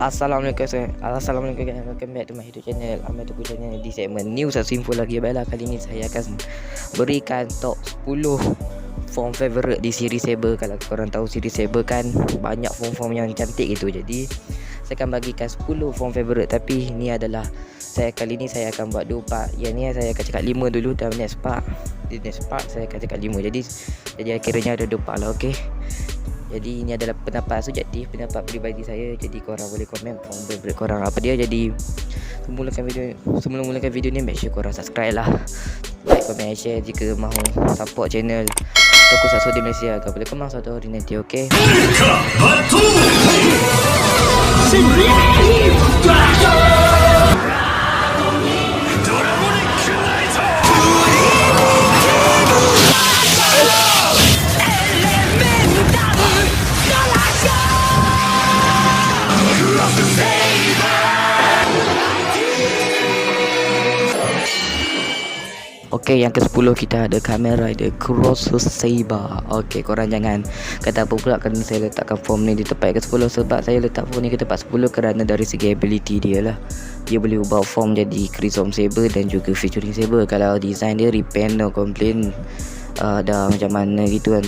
Assalamualaikum guys. Welcome back to my YouTube channel. Ahmad Tuku channel. Di segmen news atau info lagi. Baiklah, kali ini saya akan berikan top 10 form favorite di siri Saber. Kalau korang tahu siri Saber kan banyak form-form yang cantik gitu. Jadi saya akan bagikan 10 form favorite. Tapi ni adalah kali ni saya akan buat 2 part. Yang ni saya akan cakap 5 dulu, dan next part saya akan cakap 5. Jadi akhirnya ada 2 part lah, okey. Jadi ini adalah pendapat subjektif, pendapat peribadi saya. Jadi korang boleh komen form favorite korang apa dia. Jadi sebelum mulakan video ni, make sure korang subscribe lah, like, komen, share jika mahu support channel Tokusatsu di Malaysia agar boleh kembang suatu hari nanti, okey. Okey, yang ke-10 kita ada Kamen Rider Cross Saber. Okey, korang jangan kata apa pula kerana saya letakkan form ni di tempat ke-10. Sebab saya letak form ni ke tempat 10 kerana dari segi ability dia lah. Dia boleh ubah form jadi Crimson Saber dan juga featuring Saber. Kalau design dia repaint, no complain, dah macam mana gitu kan.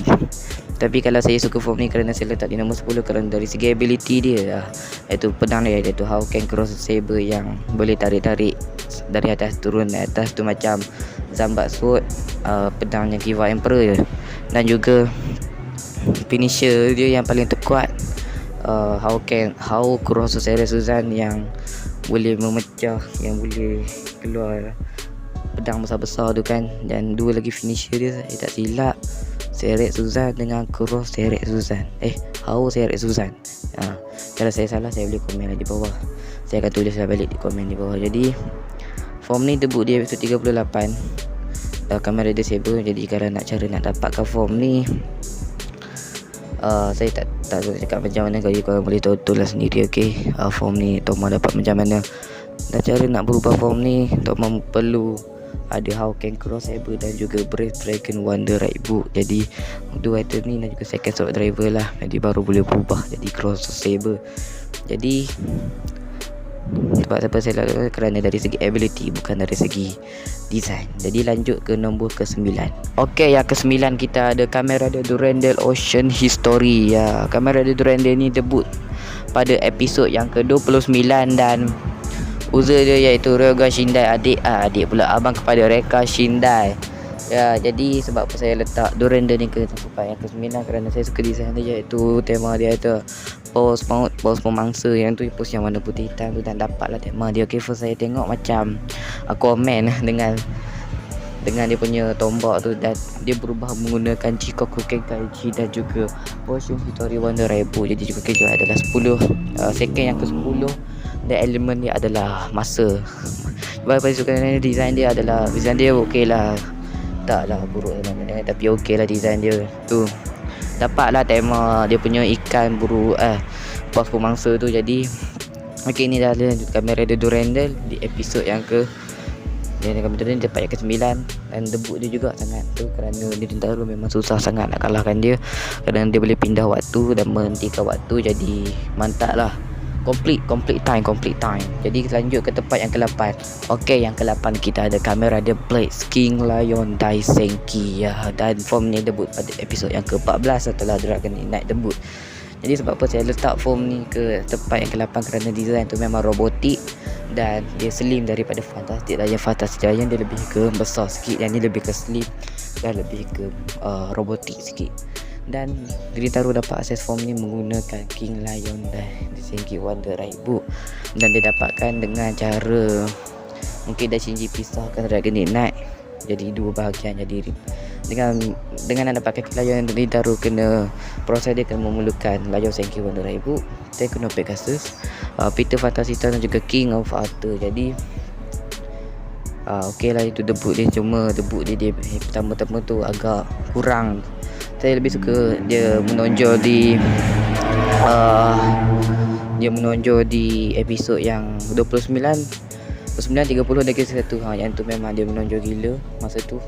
Tapi kalau saya suka form ni kerana saya letak di nombor 10 kerana dari segi ability dia, iaitu pedang dia, iaitu Hawken Cross Saber yang boleh tarik-tarik dari atas turun. Atas tu macam Zambat Sword, pedangnya Kiva Emperor je. Dan juga finisher dia yang paling terkuat, How Cross Saber Suzan yang boleh memecah, yang boleh keluar pedang besar-besar tu kan. Dan 2 lagi finisher dia, saya tak silap, Seret Suzan dengan Cross Seret Suzan. How Seret Suzan. Kalau saya salah, saya boleh komen di bawah. Saya akan tulis balik di komen di bawah. Jadi form ni debut di episod 38 Kamen Rider Saber. Jadi kalau cara nak dapatkan form ni, saya tak cakap macam mana. Kalau korang boleh tahu lah sendiri, okey. Form ni Toma dapat macam mana. Dan cara nak berubah form ni, Toma perlu ada Hawken Cross Saber dan juga Brave Dragon Wonder Right Book. Jadi 2 item ni dan juga second sword driver lah. Jadi baru boleh berubah jadi Cross Saber. Jadi sebab siapa saya lakukan kerana dari segi ability, bukan dari segi design. Jadi lanjut ke nombor ke-9. Okey, yang ke-9 kita ada Kamen Rider Durandal Ocean History. Kamen Rider Durandal ni debut pada episod yang ke-29 dan user dia iaitu Ryoga Shindai, adik pula abang kepada Reka Shindai. Jadi sebab apa saya letak Durandal ni ke tempat yang ke-9 kerana saya suka design dia, iaitu tema dia itu pos maut, pos pemangsa. Yang tu pos yang warna putih hitam tu, dan dapatlah tema dia. Okey, first saya tengok macam Aquaman dengan dia punya tombak tu, dan dia berubah menggunakan Chikoku Kenkaichi dan juga Potion Hitori Wonder Raibu. Jadi juga kerja adalah 10. Second yang ke-10, dan elemen dia adalah masa. Sebab saya suka design dia okey lah. Taklah buruk sangat, tapi okey lah design dia tu. Dapatlah tema dia punya ikan buru bos pemangsa tu. Jadi okey, ni dah lanjut Kamen Rider Durandal di episod yang ke Kamen Rider ni dapat yang ke-9. Dan debut dia juga sangat tu kerana dia tentara memang susah sangat nak kalahkan dia, kerana dia boleh pindah waktu dan menghentikan waktu. Jadi mantap lah. Complete time. Jadi lanjut ke tempat yang ke-8. Okey, yang ke-8 kita ada Kamen Rider Blade King Lion Daisenki. Dan form ni debut pada episod yang ke-14 setelah Dragon Knight debut. Jadi sebab apa saya letak form ni ke tempat yang ke-8 kerana design tu memang robotik dan dia slim daripada Fantastic Giant. Fantastic Giant dia lebih ke besar sikit, yang ni lebih ke slim dan lebih ke robotik sikit. Dan Gritaro dapat akses form ni menggunakan King Lion dan Daisenki Wonder Right Book. Dan dia dapatkan dengan cara mungkin dah Shinji pisahkan Dragon Knight jadi 2 bahagian. Jadi dengan nak dapatkan King Lion, Gritaro kena proses dia kena memerlukan Lion Senki Wonder Right Book, Tekno Pegasus, Peter Fantasita dan juga King of Arthur. Jadi okey lah, itu debut dia. Cuma debut dia pertama-tama tu agak kurang. Saya lebih suka dia menonjol di episod yang 29, 30 dan ke-1. Yang tu memang dia menonjol gila masa tu.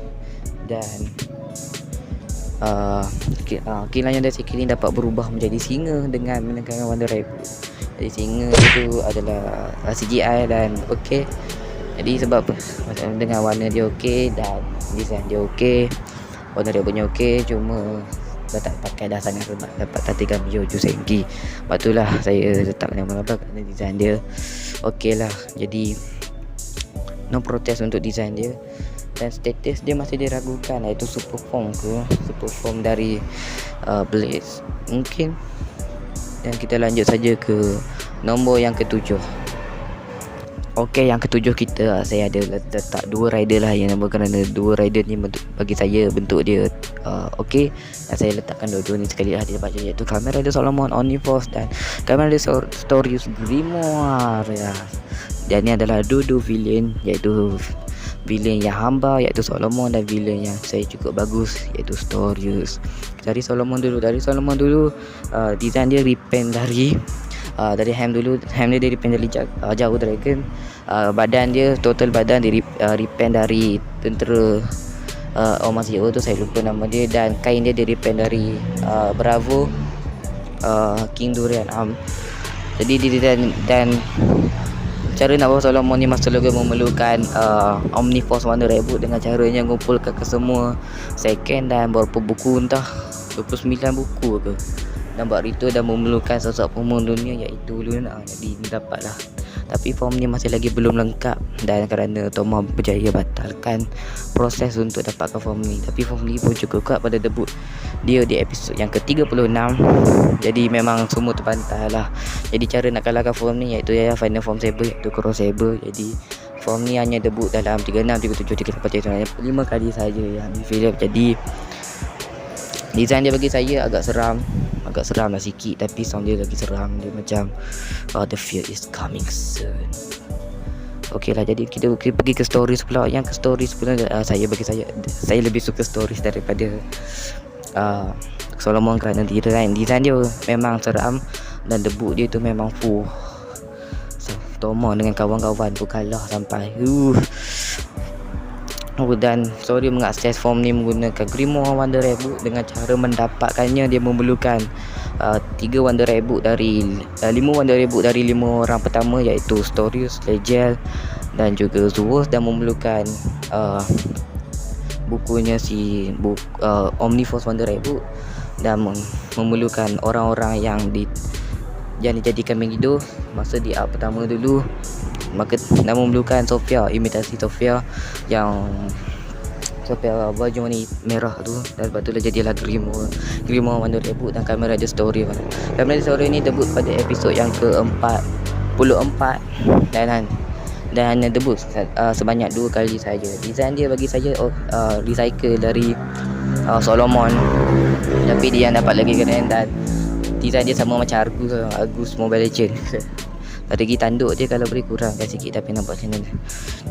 Dan King Lion Daisenki ni dapat berubah menjadi singa dengan menekan Wonder Raibu. Jadi singa itu adalah CGI dan okey. Jadi sebab dengan warna dia okey dan design dia okey, warna dia punya okey, cuma dah tak pakai dah sangat sebab dapat tatikan Jojo Senki. Lepas tu lah saya letak nama apa kerana design dia okey lah. Jadi no protest untuk design dia. Dan status dia masih diragukan, iaitu super form dari Blaze mungkin. Dan kita lanjut saja ke nombor yang ketujuh. Okey, yang ketujuh kita saya ada letak dua rider lah yang nama, kerana dua rider ni bagi saya bentuk dia okey, dan saya letakkan dua-dua ni sekali lah di tempat je, iaitu Kamen Rider Solomon Omniforce dan Kamen Rider Stories Grimoire ya. Dan ni adalah dua villain, iaitu villain yang hamba iaitu Solomon dan villain yang saya cukup bagus iaitu Stories. Dari Solomon dulu design dia repaint dari Ham dulu. Ham dia repaint dari jauh dragon. Badan dia, total badan dia repaint dari tentera Oma Zero tu, saya lupa nama dia. Dan kain dia repaint dari Bravo King Durian Jadi dan cara nak bawa Solomon ni Master Logo memerlukan Omniforce Wonder Reboot dengan caranya mengumpulkan ke semua second dan berapa buku, entah 29 buku ke, dan buat itu dan memerlukan sosok pembunuh dunia iaitu Luna. Jadi ni dapatlah, tapi form ni masih lagi belum lengkap dan kerana Tomoe berjaya batalkan proses untuk dapatkan form ni. Tapi form ni pun cukup kuat pada debut dia di episod yang ke-36. Jadi memang semua terpantai lah. Jadi cara nak kalahkan form ni iaitu Final Form Saber, iaitu Cross Saber. Jadi form ni hanya debut dalam 36, 37, 38, 5 kali saja yang di filem. Jadi design dia bagi saya agak seram lah sikit, tapi sound dia lagi seram. Dia macam the fear is coming soon. Okey lah, jadi kita pergi ke stories pula. Yang ke stories pula saya lebih suka stories daripada Solomon, kerana design dia memang seram dan debut dia tu memang full. Tomoe dengan kawan-kawan tu kalah sampai dan Story mengakses form ni menggunakan Grimoire Wonder Reboot. Dengan cara mendapatkannya dia memerlukan 5 Wonder Reboot dari 5 orang pertama, iaitu Stories, Legel dan juga Zuos, dan memerlukan bukunya Omniforce Wonder Reboot, dan memerlukan orang-orang yang dijadikan Megiddo masa di arc pertama dulu. Maka nak memerlukan Sophia, imitasi Sophia yang Sophia baju warna merah tu, dan lepas tu jadilah Grimoire Wonder Reboot dan Kamen Rider Story. Kamen Rider Story ni debut pada episod yang ke-44 dan debut sebanyak 2 kali saja. Design dia bagi saya recycle dari Solomon, tapi dia yang dapat lagi keren, dan design dia sama macam Argus Mobile Legends. Lagi tanduk je, kalau boleh kurangkan sikit, tapi nampak macam ni.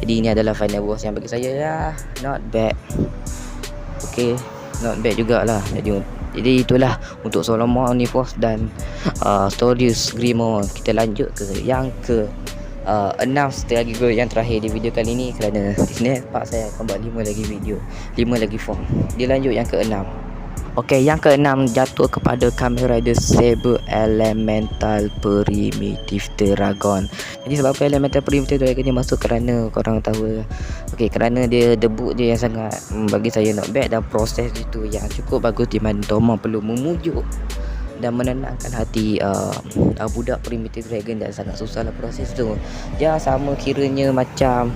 Jadi ini adalah final boss yang bagi saya not bad. Okay, not bad jugalah. Jadi itulah untuk Solomon Omniforce dan Stories Grimoire. Kita lanjut ke yang ke 6 lagi yang terakhir di video kali ni, kerana di sini pak saya akan buat 5 lagi form. Dia lanjut yang ke-6. Okey, yang ke-6 jatuh kepada Kamen Rider Saber Elemental Primitive Dragon. Jadi sebab apa Elemental Primitive Dragon ni masuk, kerana korang tahu, kerana dia debut dia yang sangat bagi saya not bad, dan proses itu yang cukup bagus, di mana Tomoe perlu memujuk dan menenangkan hati budak Primitive Dragon, dan sangat susah lah proses tu. Dia sama kiranya macam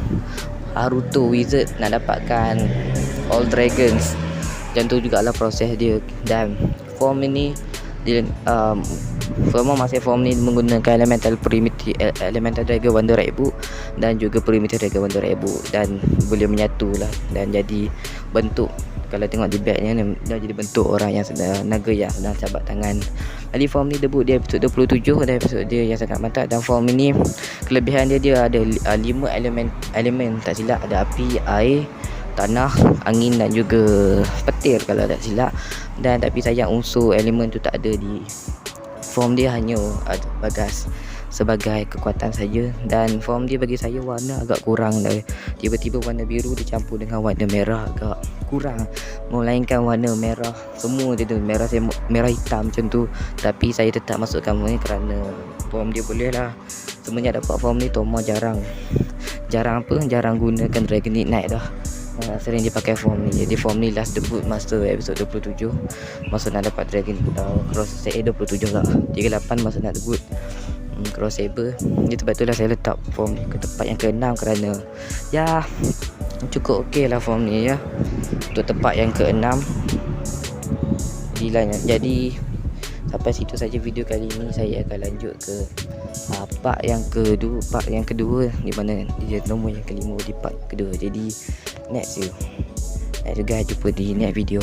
Haruto Wizard nak dapatkan All Dragons. Dan tu jugalah proses dia. Dan form ini form ni menggunakan Elemental Dragon Wonder Reboot dan juga Primitive Dragon Wonder Reboot, dan boleh menyatu lah dan jadi bentuk, kalau tengok di backnya ni, dah jadi bentuk orang yang naga yang sedang cabat tangan. Jadi form ni debut dia episod 27 dan episod dia yang sangat mantap. Dan form ini kelebihan dia ada 5 elemen tak silap, ada api, air, tanah, angin dan juga petir kalau tak silap. Dan tapi sayang unsur elemen tu tak ada di form dia, hanya bagas sebagai kekuatan saja. Dan form dia bagi saya warna agak kurang dah. Tiba-tiba warna biru dicampur dengan warna merah agak kurang, melainkan warna merah semua dia tu, merah hitam macam tu. Tapi saya tetap masukkan ni kerana form dia boleh lah. Semenjak dapat form ni Tomo jarang gunakan Dragon Ignite dah. Sering dia pakai form ni. Jadi form ni last debut Master episode 27 masa nak dapat Dragon Cross 27 lah, 38 masa nak debut Cross Saber. Jadi sebab itulah saya letak form ni ke tempat yang ke-6 kerana ya cukup okey lah form ni ya untuk tempat yang ke-6. Jadi sampai situ saja video kali ini. Saya akan lanjut ke part yang kedua di mana dia nombor yang kelima di part kedua. Jadi next guys, jumpa di next video.